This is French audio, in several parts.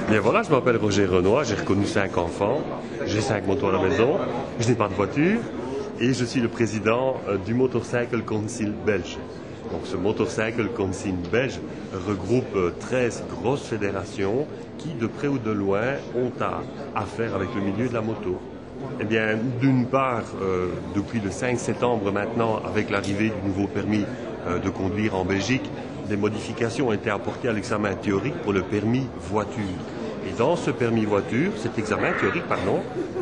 Bien voilà, je m'appelle Roger Renoir, j'ai reconnu 5 enfants, j'ai 5 motos à la maison, je n'ai pas de voiture et je suis le président du Motorcycle Council belge. Donc ce Motorcycle Council belge regroupe 13 grosses fédérations qui, de près ou de loin, ont à faire avec le milieu de la moto. Eh bien, d'une part, depuis le 5 septembre maintenant, avec l'arrivée du nouveau permis de conduire en Belgique, des modifications ont été apportées à l'examen théorique pour le permis voiture. Et dans ce permis voiture, cet examen théorique,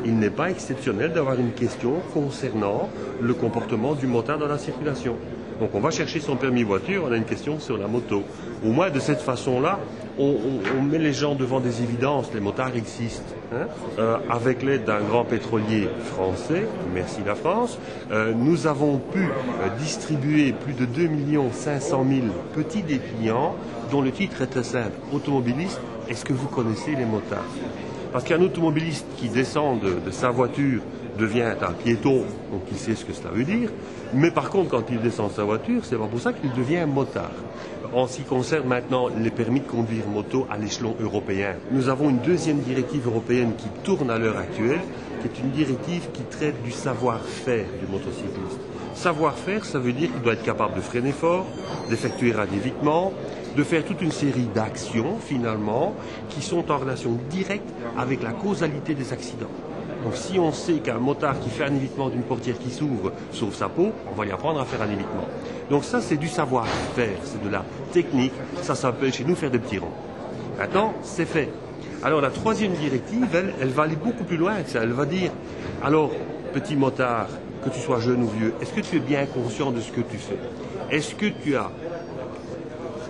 il n'est pas exceptionnel d'avoir une question concernant le comportement du motard dans la circulation. Donc on va chercher son permis voiture, on a une question sur la moto. Au moins de cette façon-là, on met les gens devant des évidences, les motards existent. Avec l'aide d'un grand pétrolier français, merci la France, nous avons pu distribuer plus de 2 500 000 petits dépliants dont le titre est très simple, automobiliste, est-ce que vous connaissez les motards? Parce qu'un automobiliste qui descend de sa voiture devient un piéton, donc il sait ce que cela veut dire, mais par contre quand il descend de sa voiture, c'est pas pour ça qu'il devient un motard. En ce qui concerne maintenant les permis de conduire moto à l'échelon européen, nous avons une deuxième directive européenne qui tourne à l'heure actuelle, qui est une directive qui traite du savoir-faire du motocycliste. Savoir-faire, ça veut dire qu'il doit être capable de freiner fort, d'effectuer un évitement, de faire toute une série d'actions, finalement, qui sont en relation directe avec la causalité des accidents. Donc si on sait qu'un motard qui fait un évitement d'une portière qui s'ouvre sauve sa peau, on va lui apprendre à faire un évitement. Donc ça, c'est du savoir-faire, c'est de la technique, ça s'appelle chez nous faire des petits ronds. Maintenant, c'est fait. Alors la troisième directive, elle va aller beaucoup plus loin que ça. Elle va dire, alors, petit motard, que tu sois jeune ou vieux, est-ce que tu es bien conscient de ce que tu fais? Est-ce que tu as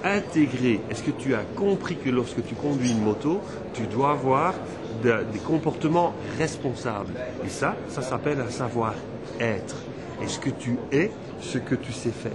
intégré, est-ce que tu as compris que lorsque tu conduis une moto, tu dois avoir des comportements responsables? Et ça s'appelle un savoir-être. Est-ce que tu es ce que tu sais faire?